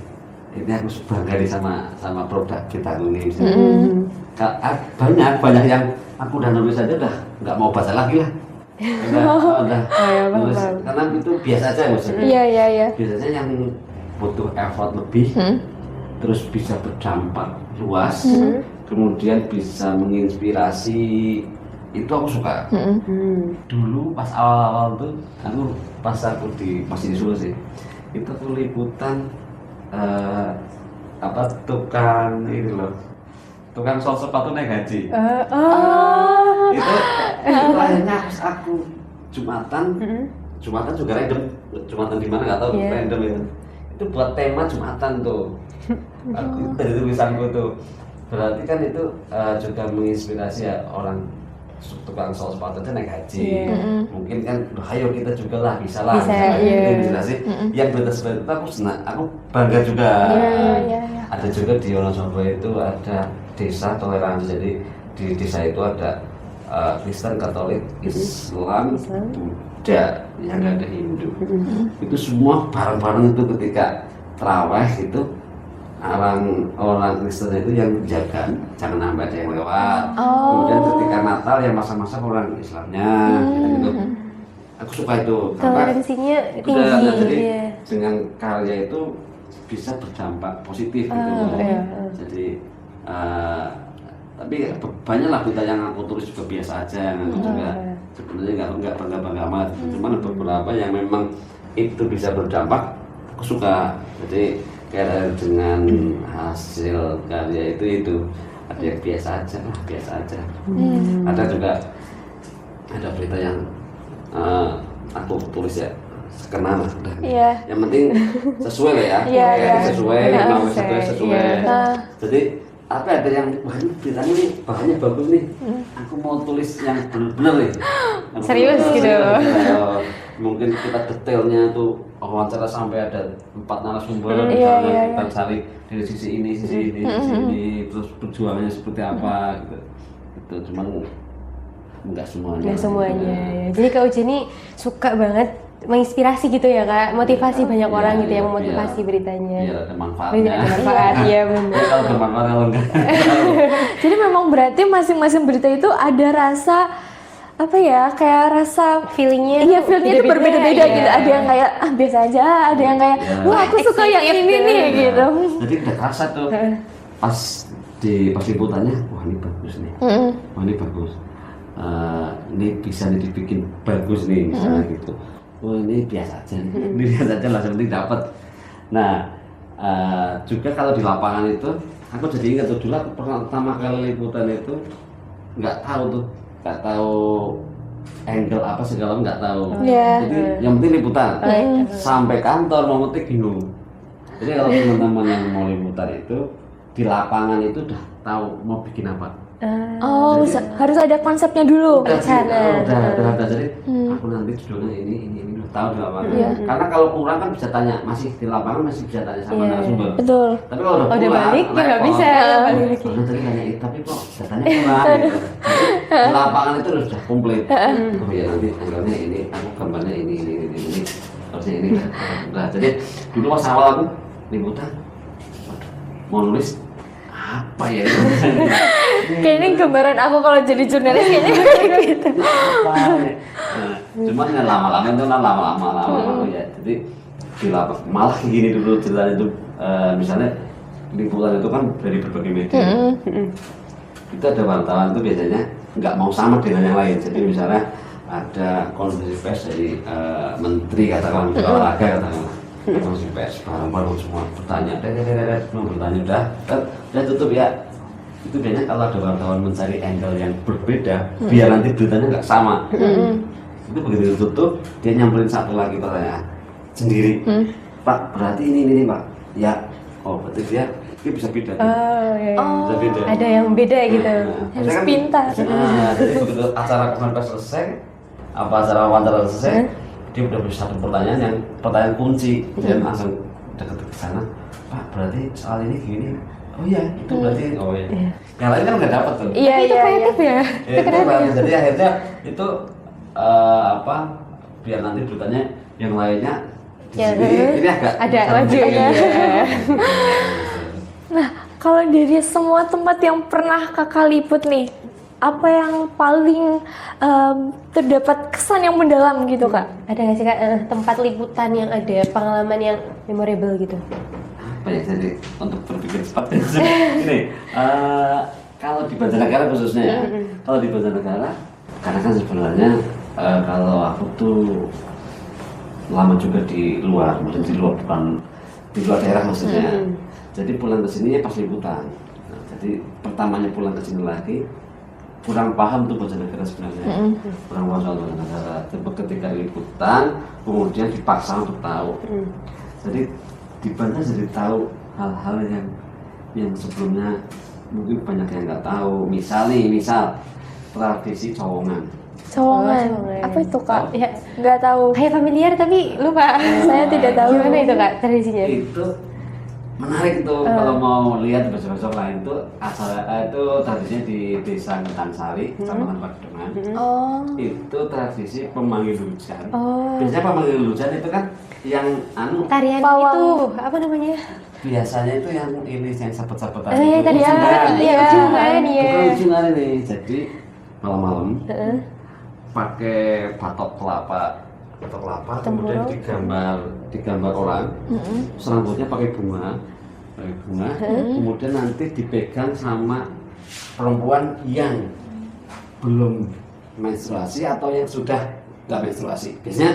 aku bangga nih sama produk kita ini misalnya. Banyak yang aku udah nulis aja udah nggak mau baca lagi lah. Udah nulis, karena itu biasa aja maksudnya. Iya. Biasanya yang butuh effort lebih, terus bisa berdampak luas, kemudian bisa menginspirasi, itu aku suka. Dulu pas awal-awal tuh, aku masih di Solo sih, itu aku liputan tukang sol sepatu naik haji. Itu akhirnya aku Jumatan juga random, Jumatan di mana nggak tahu, random itu buat tema Jumatan tuh. Aku dari tulisanku tuh, berarti kan itu juga menginspirasi ya orang tukang sol sepatu aja naik haji. Mungkin kan, ayo kita juga lah bisa lah. Inspirasi. Yang berita seperti itu aku senang, aku bangga juga. Ada juga di Wonosobo itu ada desa toleransi, jadi di desa itu ada Kristen, Katolik, Islam, Buddha, yang nggak ada Hindu. Itu semua bareng-bareng itu ketika terawih itu orang Kristen itu yang jaga jangan sampai ada yang lewat. Kemudian ketika Natal ya masa-masa orang Islamnya gitu. Aku suka itu toleransinya tinggi. Jadi dengan karya itu bisa berdampak positif gitu. Jadi tapi banyaklah berita yang aku tulis juga biasa aja, yang aku juga sebenarnya nggak bangga amat. Cuman beberapa yang memang itu bisa berdampak, aku suka. Jadi kayak dengan hasil karya itu ada yang biasa aja. Ada juga ada berita yang aku tulis ya sekenal udah. Yang penting sesuai lah ya. Sesuai. Jadi ada yang beritanya nih bahannya bagus nih. Aku mau tulis yang benar nih. Serius gitu. Mungkin kita detailnya tuh wawancara sampai ada 4 narasumber, misalnya kita cari dari sisi ini, terus perjuangannya seperti apa gitu. Itu cuma nggak semuanya. Jadi Kak Uji ini suka banget menginspirasi gitu ya Kak, motivasi banyak orang gitu yang memotivasi beritanya. Iya, ada manfaatnya. Iya benar. Kalau bermanfaat kalau enggak. Jadi memang berarti masing-masing berita itu ada rasa apa ya, kayak rasa feelingnya itu berbeda-beda gitu. Ada yang kayak biasa aja, ada yang kayak wah aku suka yang ini nih gitu. Jadi udah kerasa tuh pas liputannya, wah ini bagus nih, wah ini bagus, ini bisa nih dibikin bagus nih misalnya gitu. Oh ini biasa aja, ini biasa aja lah, penting dapat. Nah juga kalau di lapangan itu, aku jadi ingat tuh dulu aku pertama kali liputan itu nggak tahu angle apa segala nggak tahu. Jadi yang penting liputan. Sampai kantor mau metik bingung. Jadi kalau teman-teman yang mau liputan itu di lapangan itu udah tahu mau bikin apa. Harus ada konsepnya dulu. Udah ada. Jadi aku nanti judulnya ini tahu di lapangan. Iya. Karena kalau kurang kan bisa tanya, masih di lapangan masih bisa tanya sama Iya. narasumber. Betul. Tapi kalau udah Oh, udah pulang, balik ya nggak repot. bisa balik lagi. Karena tadi nanya, tapi kok datanya kurang gitu. Di lapangan itu sudah komplit. Oh ya nanti anggapnya ini, aku gambarnya ini. Harusnya ini. Nah, jadi dulu pas awal aku liputan, mau nulis apa ya? Kayaknya gambaran aku kalau jadi jurnalis kayaknya gitu. Apa ya? Nah, cuman ya lama-lama itu kan lama-lama ya. Jadi di lapangan malah gini dulu ceritanya itu, misalnya liputan itu kan dari berbagai media. Itu ada wartawan itu biasanya nggak mau sama dengan yang lain. Jadi misalnya ada konferensi pers dari menteri katakan olahraga katakan konferensi pers bareng-bareng semua bertanya, semua bertanya udah tutup ya. Itu biasanya kalau ada wartawan mencari angle yang berbeda biar nanti beritanya nggak sama. Itu begitu tutup dia nyamperin satu lagi pertanyaan sendiri. Pak berarti ini Pak ya. Oh berarti dia bisa beda. Oh, iya. Bisa beda. Ada yang beda gitu. Harus Saya kan- pintar. Nah, jadi begitu acara konferensi selesai, apa acara wawancara selesai, dia udah bisa satu pertanyaan kunci, dia langsung deket ke sana. Pak, berarti soal ini gini. Oh iya, itu berarti oh iya. Yang lain kan nggak dapat tuh. Iya, Itu iya, iya. kreatif ya. Ya, itu kan, jadi akhirnya itu apa? Biar nanti beritanya yang lainnya di Ya, sini, ini agak ada bisa maju mungkin. ya. Nah, kalau dari semua tempat yang pernah kakak liput nih, apa yang paling terdapat kesan yang mendalam gitu kak? Ada nggak sih Kak tempat liputan yang ada pengalaman yang memorable gitu? Apa ya, jadi untuk berpikir cepat ini kalau di Banjarnegara khususnya ya, kalau di Banjarnegara karena kan sebenarnya kalau aku tuh lama juga di luar, maksudnya bukan di luar daerah maksudnya. Jadi pulang ke sini ya pas liputan. Nah, jadi pertamanya pulang ke sini lagi kurang paham tuh Banjarnegara sebenarnya, kurang paham soal Banjarnegara. Tapi ketika liputan kemudian dipaksa untuk tahu. Jadi di Banjar jadi tahu hal-hal yang sebelumnya mungkin banyak yang nggak tahu. Misal tradisi cowongan. Cowongan. Cowongan. Apa itu kak? Ya, Nggak tahu. kayak familiar tapi lupa. Saya tidak tahu. Gimana itu Kak tradisinya? Itu menarik tuh kalau mau lihat besok-besok lain tuh acara itu tradisinya di Desa Ngetansari, Kecamatan Pademangan. Oh. Itu tradisi pemanggil hujan. Oh. Biasanya pemanggil hujan itu kan yang Tarian Pawang. itu apa namanya? biasanya itu yang ini yang sapet-sapetan Tarian, ujungan. iya ujungan ya. Bukan ujungan ini. Jadi malam-malam pakai batok kelapa, kemudian digambar orang, rambutnya pakai bunga, kemudian nanti dipegang sama perempuan yang belum menstruasi atau yang sudah nggak menstruasi. Biasanya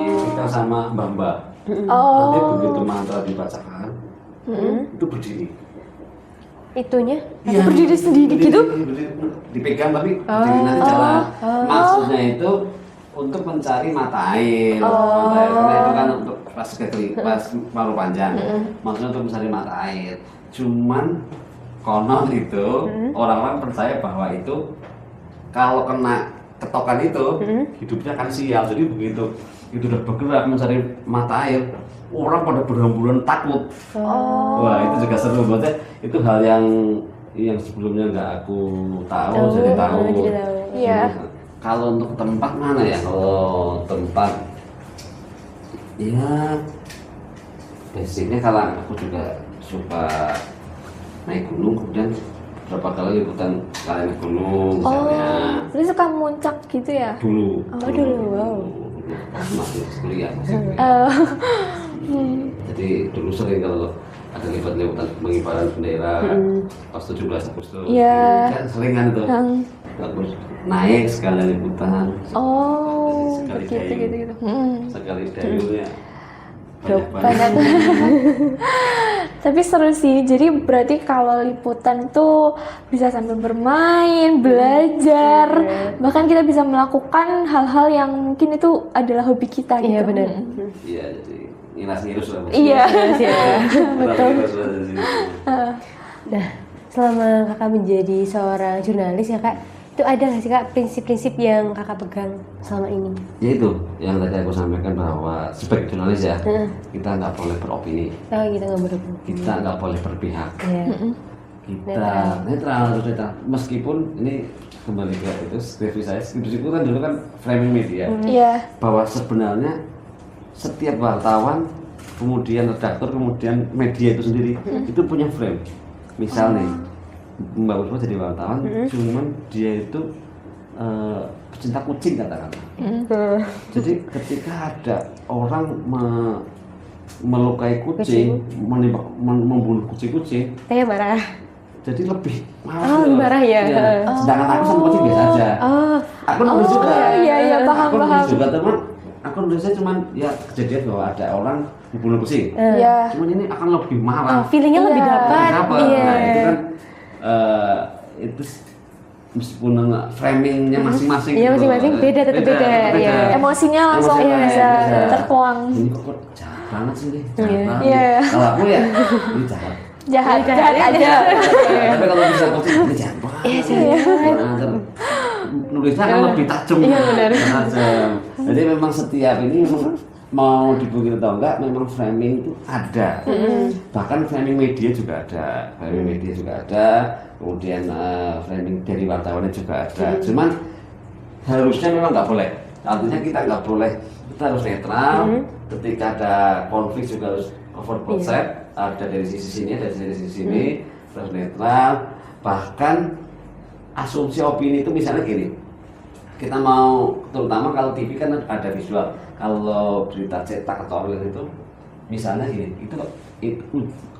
dipegang sama mbak-mbak. Nanti begitu mantra dibacakan, itu berdiri. Itunya? Iya, berdiri sendiri gitu? Dipegang tapi berdiri nanti jalan. Maksudnya itu untuk mencari mata air. Mata air karena itu kan untuk pas paru panjang. Maksudnya untuk mencari mata air. Cuman konon itu orang-orang percaya bahwa itu kalau kena ketokan itu hidupnya akan sial. Jadi begitu itu udah bergerak mencari mata air, orang pada berhamburan takut. Wah itu juga seru banget. Itu hal yang sebelumnya nggak aku tahu, jadi tahu. Iya. Kalau untuk tempat mana ya? Kalau tempat ya basicnya kalau aku juga suka naik gunung, kemudian berapa kali liputan kali naik gunung misalnya. Jadi suka muncak gitu ya? Dulu. dulu, wow. Masih kuliah masih. Jadi dulu sering kalau ada liputan pengibaran bendera pas 17 Agustus. Iya. Kan sering kan itu. Terus naik sekali liputan. Oh, Sekali begitu dayu. gitu. Sekali dayunya Banyak. Tapi seru sih. Jadi berarti kalau liputan tuh bisa sambil bermain, belajar, bahkan kita bisa melakukan hal-hal yang mungkin itu adalah hobi kita gitu. Iya benar. Iya, jadi ngilas-ngirus lah. Iya. Betul. Nah, selama kakak menjadi seorang jurnalis ya kak, itu ada nggak sih Kak prinsip-prinsip yang Kakak pegang selama ini? Ya itu yang tadi aku sampaikan bahwa sebagai jurnalis ya, kita nggak boleh beropini, Oh kita nggak berhubung. kita nggak boleh berpihak, Ya. kita netral, harus netral. Meskipun ini kembali ke itu skripsi saya, skripsi itu kan dulu kan framing media, Iya. bahwa sebenarnya setiap wartawan, kemudian redaktor, kemudian media itu sendiri itu punya frame. Misal nih, Mbak Puspa jadi wartawan, cuman dia itu pecinta kucing katakan. Jadi ketika ada orang melukai kucing, membunuh kucing-kucing, Saya marah. jadi lebih Oh, marah ya. Sedangkan aku sama kucing biasa aja. Oh, Aku nulis juga. iya, paham, Aku nulis paham. juga teman. Aku nulisnya cuman ya kejadian bahwa ada orang membunuh kucing. Iya. Cuman ini akan lebih marah. feelingnya lebih Iya. dapat. Kenapa? Iya. Nah itu kan itu meskipun framingnya masing-masing. Iya, gitu. masing-masing beda, tetap beda. Iya. Emosinya langsung Emosinya bisa bisa. tertuang. Ini kok jahat banget sih nih. Jahat Iya. banget. Iya. Kalau aku ya ini jahat. Jahat aja. Tapi kalau bisa kucing ini jahat banget. Iya, jahat. Nah, nulisnya kan lebih tajam. Iya, benar. Tajam. Jadi memang setiap ini memang mau dibikin atau enggak, memang framing itu ada. Bahkan framing media juga ada, framing media juga ada. Kemudian framing dari wartawannya juga ada. Cuman harusnya memang nggak boleh. Artinya kita nggak boleh, kita harus netral. Ketika ada konflik juga harus cover both side. Ada dari sisi sini, ada dari sisi sini, harus netral. Bahkan asumsi opini itu misalnya gini, kita mau, terutama kalau TV kan ada visual, kalau berita cetak atau online itu misalnya gini, itu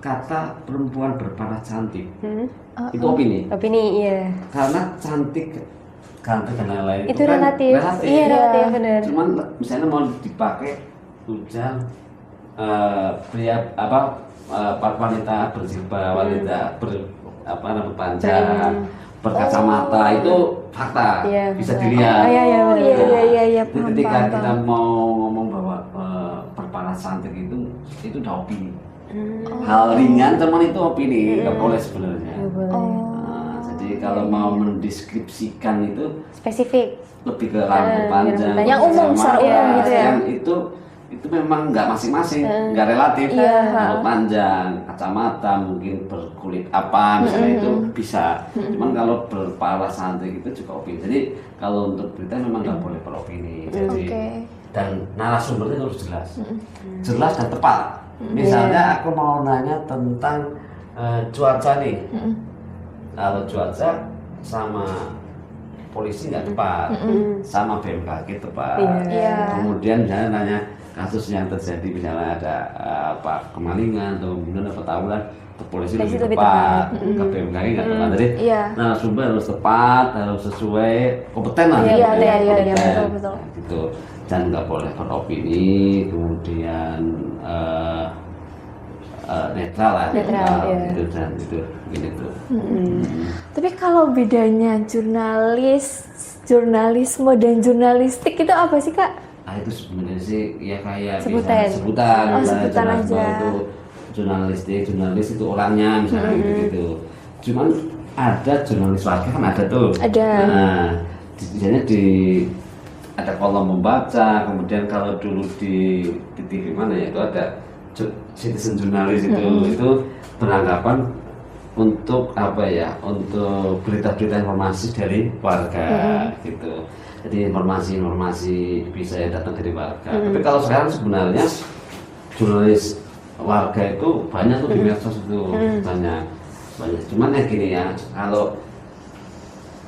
kata perempuan berparas cantik itu opini, Iya. karena cantik, ganteng dan lain-lain Itu kan relatif. Iya, relatif benar. cuman misalnya mau dipakai tujuan pria wanita berjilbab, wanita rambut panjang, berkacamata itu fakta, Iya. bisa dilihat. Iya, Oh, benar. iya, Jadi paham, ketika paham, kita paham. mau ngomong bahwa berparas cantik itu udah opini. Hal ringan cuman itu opini, nggak boleh sebenarnya. Nggak boleh. Nah, jadi kalau mau mendeskripsikan itu Spesifik. lebih ke rambut panjang, Yang umum, secara kacamata, umum gitu ya. yang itu memang nggak masing-masing, nggak relatif. Iya. Rambut panjang, kacamata, mungkin berkulit apa, misalnya itu bisa. Cuman kalau berparas cantik itu juga opini. Jadi kalau untuk berita memang nggak boleh beropini. Jadi Oke. dan narasumbernya harus jelas, jelas dan tepat. Misalnya aku mau nanya tentang cuaca nih. Kalau cuaca sama polisi nggak tepat, sama BMKG tepat. Iya. Kemudian misalnya nanya kasus yang terjadi, misalnya ada kemalingan atau kemudian ada tawuran, ke polisi Polisi lebih lebih tepat, ke BMKG nggak tepat. Jadi Iya. narasumber harus tepat, harus sesuai, kompeten lah. Iya, gitu ya, iya, iya, kompeten. betul. Nah, gitu. Dan nggak boleh beropini, kemudian netral lah, Netral, iya. gitu, dan itu gitu. Tapi kalau bedanya jurnalisme dan jurnalistik itu apa sih, Kak? Ah itu sebenarnya sih ya kayak Sebutan. misalnya sebutan, Oh, misalnya sebutan jurnalisme aja. itu jurnalis itu orangnya misalnya gitu. Cuman ada jurnalis warga kan ada tuh. Ada. Nah, misalnya ada kolom membaca, kemudian kalau dulu di TV mana ya itu ada citizen jurnalis itu beranggapan untuk apa ya, untuk berita-berita informasi dari warga gitu. Jadi informasi bisa datang dari warga. Tapi kalau sekarang sebenarnya jurnalis warga itu banyak tuh di medsos itu banyak. Cuman ya gini ya, kalau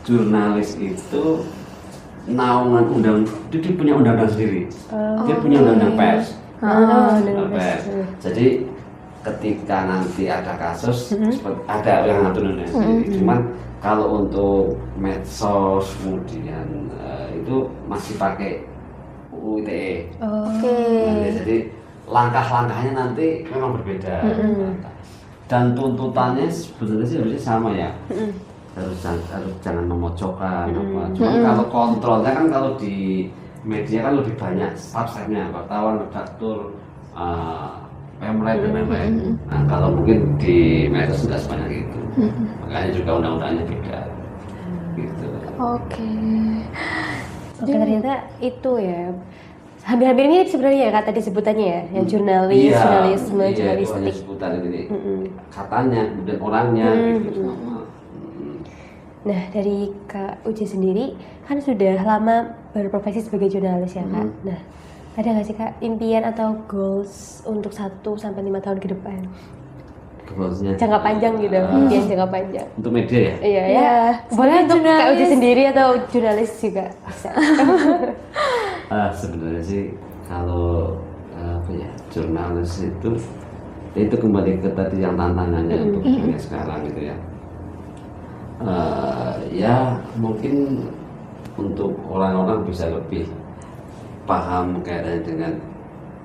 jurnalis itu naungan dia punya undang-undang sendiri. Dia punya undang-undang pers. Undang-undang pers. Jadi ketika nanti ada kasus seperti ada yang ngatur sendiri. Cuman kalau untuk medsos kemudian itu masih pakai UU ITE. Oke. Nah, jadi langkah-langkahnya nanti memang berbeda. Dan tuntutannya sebenarnya sih harusnya sama ya. Harus jangan memojokkan apa. Cuma kalau kontrolnya kan kalau di media kan lebih banyak staff-staffnya, wartawan, redaktur, pemret dan lain-lain. Nah kalau mungkin di medsos tidak sebanyak itu. Makanya juga undang-undangnya beda. gitu. Oke. Oke, ternyata itu ya hampir-hampir mirip sebenarnya ya kata disebutannya ya, yang jurnalis, jurnalisme, iya, itu hanya jurnalistik. sebutan ini. Katanya, kemudian orangnya gitu. Nah, dari Kak Uci sendiri kan sudah lama berprofesi sebagai jurnalis ya Kak. Nah, ada nggak sih Kak impian atau goals untuk 1 sampai 5 tahun ke depan? Goalsnya Jangka panjang gitu, impian jangka panjang. untuk media ya. Iya ya. Iya, Boleh sebagai untuk Kak Uci jurnalis. sendiri atau jurnalis juga bisa. Sebenarnya sih kalau apa ya, jurnalis itu kembali ke tadi yang tantangannya untuk dunia sekarang gitu ya. Ya mungkin untuk orang-orang bisa lebih paham kaitannya dengan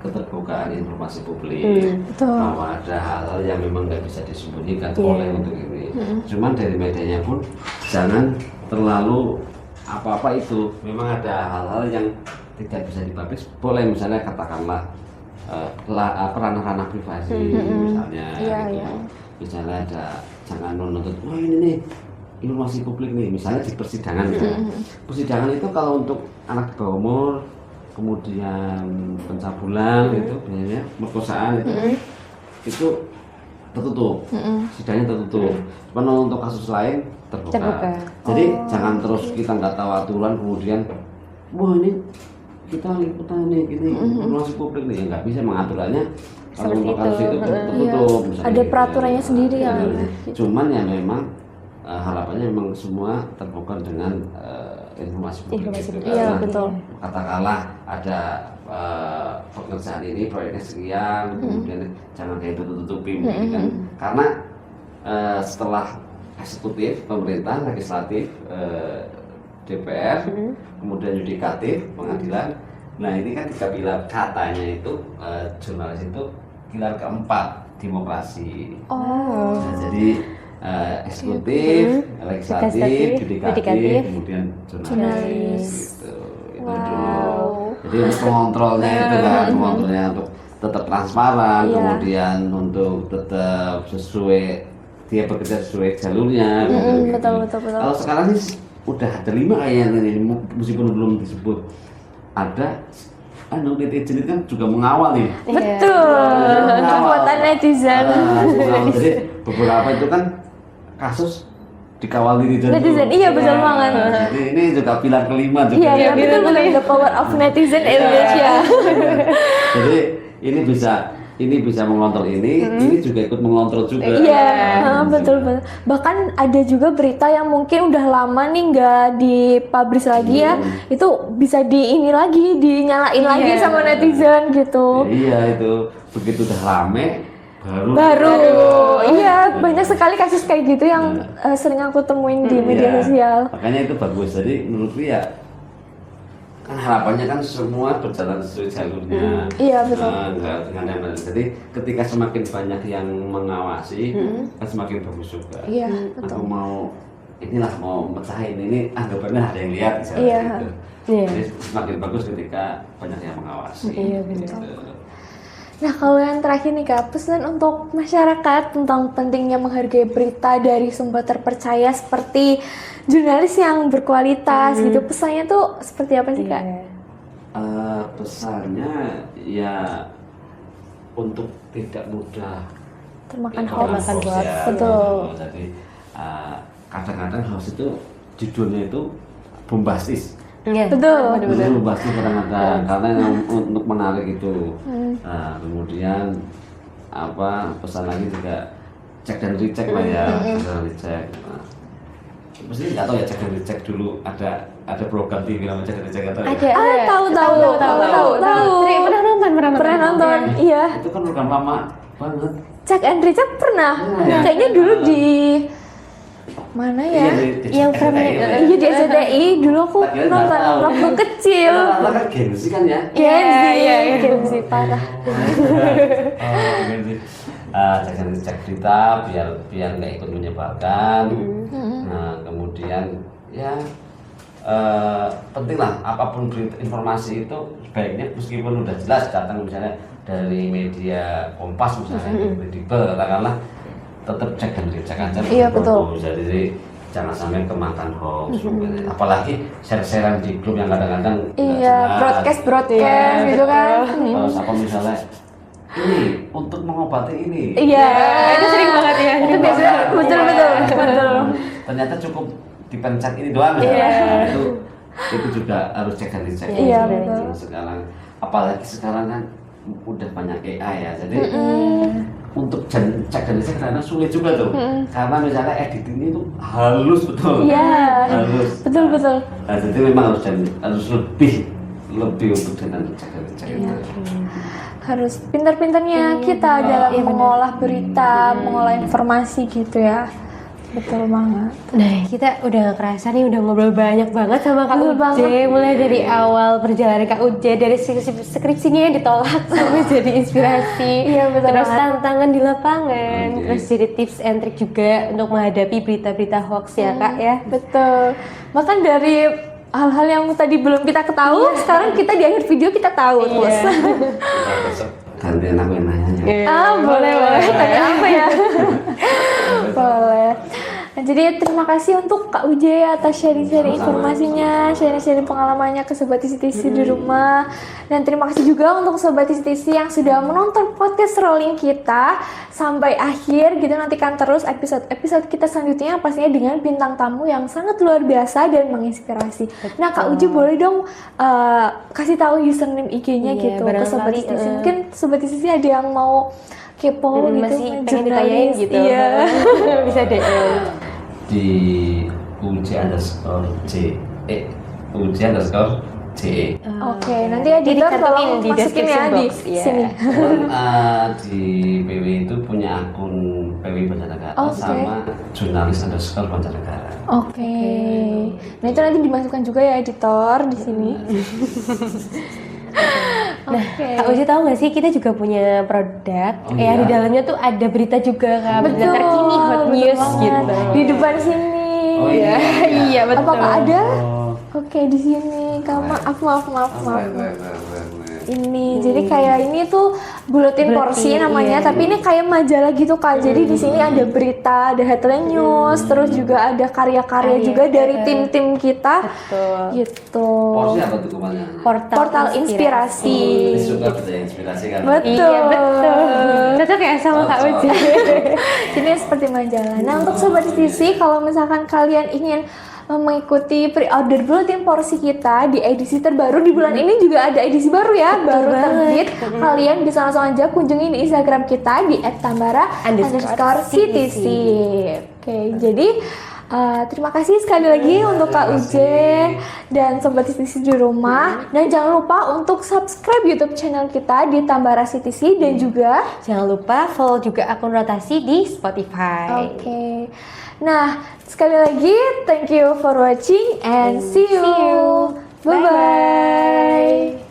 keterbukaan informasi publik, betul. bahwa ada hal-hal yang memang nggak bisa disembunyikan oleh untuk ini. Cuman dari medianya pun jangan terlalu apa-apa itu. Memang ada hal-hal yang tidak bisa dipublish, boleh misalnya katakanlah ranah-ranah privasi misalnya, Iya, gitu. iya. Misalnya ada jangan menuntut, wah ini nih informasi publik nih, misalnya di persidangan misalnya. Persidangan itu kalau untuk anak di bawah umur, kemudian pencabulan itu biasanya merkosaan itu tertutup, sidangnya tertutup. Cuman untuk kasus lain terbuka. Jadi jangan terus kita nggak tahu aturan kemudian wah ini kita liputan nih ini informasi publik nih, nggak bisa mengaturannya. Kalau untuk kasus itu tertutup, misalnya Ada gitu. peraturannya sendiri ya. Cuman ya memang harapannya memang semua terbuka dengan informasi publik. Gitu. Iya, Karena betul. Katakanlah ada pekerjaan ini proyeknya sekian, kemudian jangan kayak tutup-tutupi kan. Karena setelah eksekutif, pemerintah, legislatif, DPR, kemudian yudikatif, pengadilan. Nah ini kan 3 pilar, katanya itu jurnalis itu pilar keempat demokrasi. Nah, jadi eksekutif, legislatif, yudikatif, kemudian jurnalis. Gitu. Itu dulu. Jadi untuk pengontrolnya itu kan, pengontrolnya untuk tetap transparan, kemudian untuk tetap sesuai, dia bekerja sesuai jalurnya. Betul. Kalau sekarang sih udah ada 5 kayaknya ini, meskipun belum disebut. Ada netizen itu kan juga mengawal nih. Betul. Kekuatan netizen. Jadi beberapa itu kan kasus dikawal netizen. Iya betul banget. Jadi ini juga pilar kelima juga. Iya betul, the power of netizen Indonesia. Jadi ini bisa mengontrol ini juga ikut mengontrol juga. Iya, betul. Bahkan ada juga berita yang mungkin udah lama nih nggak dipublish lagi ya, itu bisa dinyalain lagi sama netizen gitu. Iya itu begitu udah rame baru iya banyak sekali kasus kayak gitu yang sering aku temuin di media sosial. Makanya itu bagus. Jadi menurutku ya kan harapannya kan semua berjalan sesuai jalurnya. Iya betul. Jadi ketika semakin banyak yang mengawasi kan semakin bagus juga. Iya Aku mau mecahin ini anggapannya ada yang lihat misalnya Iya. gitu. Jadi semakin bagus ketika banyak yang mengawasi. Iya, benar. Gitu. Nah kalau yang terakhir nih Kak, pesan untuk masyarakat tentang pentingnya menghargai berita dari sumber terpercaya seperti jurnalis yang berkualitas gitu, pesannya tuh seperti apa sih Kak? Pesannya ya untuk tidak mudah Termakan hoax. hoax. Ya, Betul. Jadi kadang-kadang hoax itu judulnya itu bombastis. Iya. Betul. Itu bombastis kadang-kadang karena untuk menarik itu. Nah, kemudian pesan lagi juga cek dan recheck lah ya, cek dan recheck. Mesti nggak tahu ya, cek dan recheck dulu ada program TV namanya cek dan recheck atau ya? Tahu. Pernah nonton. Iya. Itu kan program lama banget. Cek and recheck pernah. Kayaknya dulu di mana ya? Yang Iya di SCTI dulu aku nonton waktu kecil. Rata-rata kan gengsi kan ya? Gengsi parah. Jangan cek berita biar nggak ikut menyebarkan. Nah kemudian ya penting lah apapun berita informasi itu sebaiknya meskipun udah jelas datang misalnya dari media Kompas misalnya kredibel katakanlah tetap cek dan dicek aja. Iya, betul. Jadi jangan sampai kemakan hoax. Apalagi share-sharean di grup yang kadang-kadang nggak Iya, jelas. broadcast gitu kan. Terus apa misalnya ini untuk mengobati ini. Iya, Itu sering banget ya. itu biasanya betul. Ternyata cukup dipencet ini doang. Itu juga harus cek dan dicek. Iya, betul. Sekarang apalagi sekarang kan udah banyak AI ya. Jadi untuk cek dan dicek kadang sulit juga tuh. Karena misalnya editingnya itu halus betul. Iya, Halus. betul. Nah, jadi memang harus lebih untuk cek dan dicek itu. Harus pintar-pintarnya kita dalam mengolah berita, mengolah informasi gitu ya. Betul banget. Nah, kita udah gak kerasa nih, udah ngobrol banyak banget sama Kak Betul Uje. banget. Mulai dari awal perjalanan Kak Uje, dari skripsinya yang ditolak sampai jadi inspirasi. Iya, betul Terus banget. tantangan di lapangan, Oke. terus jadi tips and trick juga untuk menghadapi berita-berita hoax ya Kak ya. Betul. Bahkan dari hal-hal yang tadi belum kita ketahui, sekarang kita di akhir video kita tahu. Terus. Gantian aku yang nanya. Boleh. Tanya apa ya? Boleh. Nah, jadi terima kasih untuk Kak Uje atas sharing-sharing informasinya, sharing-sharing pengalamannya ke Sobat TC di rumah. Dan terima kasih juga untuk Sobat TC yang sudah menonton podcast rolling kita sampai akhir gitu. Nantikan terus episode kita selanjutnya pastinya dengan bintang tamu yang sangat luar biasa dan menginspirasi. Nah, Kak Uje boleh dong kasih tahu username IG-nya Iya, gitu ke Sobat barangkali, TC. Mungkin Sobat TC ada yang mau kepo gitu, masih pengen jurnalis. ditanyain gitu. Iya. Bisa DM. Di uj_c uj_c. Oke, nanti editor dicantumin tolong di masukin ya description di box, iya. sini. Di PW itu punya akun PW Banjarnegara Oke. sama jurnalis_Banjarnegara. Oke. Nah, itu nanti dimasukkan juga ya editor di sini. Oke. Kak Uji tahu nggak sih kita juga punya produk Oh, yang iya? di dalamnya tuh ada berita juga Kak, berita terkini hot betul news banget. gitu. Di depan sini. Oh, ini ya? Iya betul. Apakah ada? Oh. Oke, di sini. Maaf. Baik. Ini jadi kayak ini tuh buletin porsi Buletin, namanya, iya. tapi ini kayak majalah gitu Kak. Jadi di sini ada berita, ada headline news, terus juga ada karya-karya Karya. juga dari tim-tim kita. Betul. Gitu. Porsi apa tuh kemana? Portal inspirasi. Ini suka beda inspirasi kan? Betul. Iya betul. Cocok ya sama Kak Cocok. Uji. Ini seperti majalah. Nah, untuk Sobat TC, kalau misalkan kalian ingin mengikuti pre-order bulletin porsi kita di edisi terbaru di bulan ini juga ada edisi baru ya, baru terbit. Kalian bisa langsung aja kunjungi di Instagram kita di @tambara_ctc. Oke, jadi terima kasih sekali lagi untuk Kak Uje dan Sobat TC di rumah. Dan jangan lupa untuk subscribe YouTube channel kita di Tambara CTC dan juga Jangan lupa follow juga akun rotasi di Spotify. Oke. Nah, sekali lagi thank you for watching and see you. See you. Bye bye.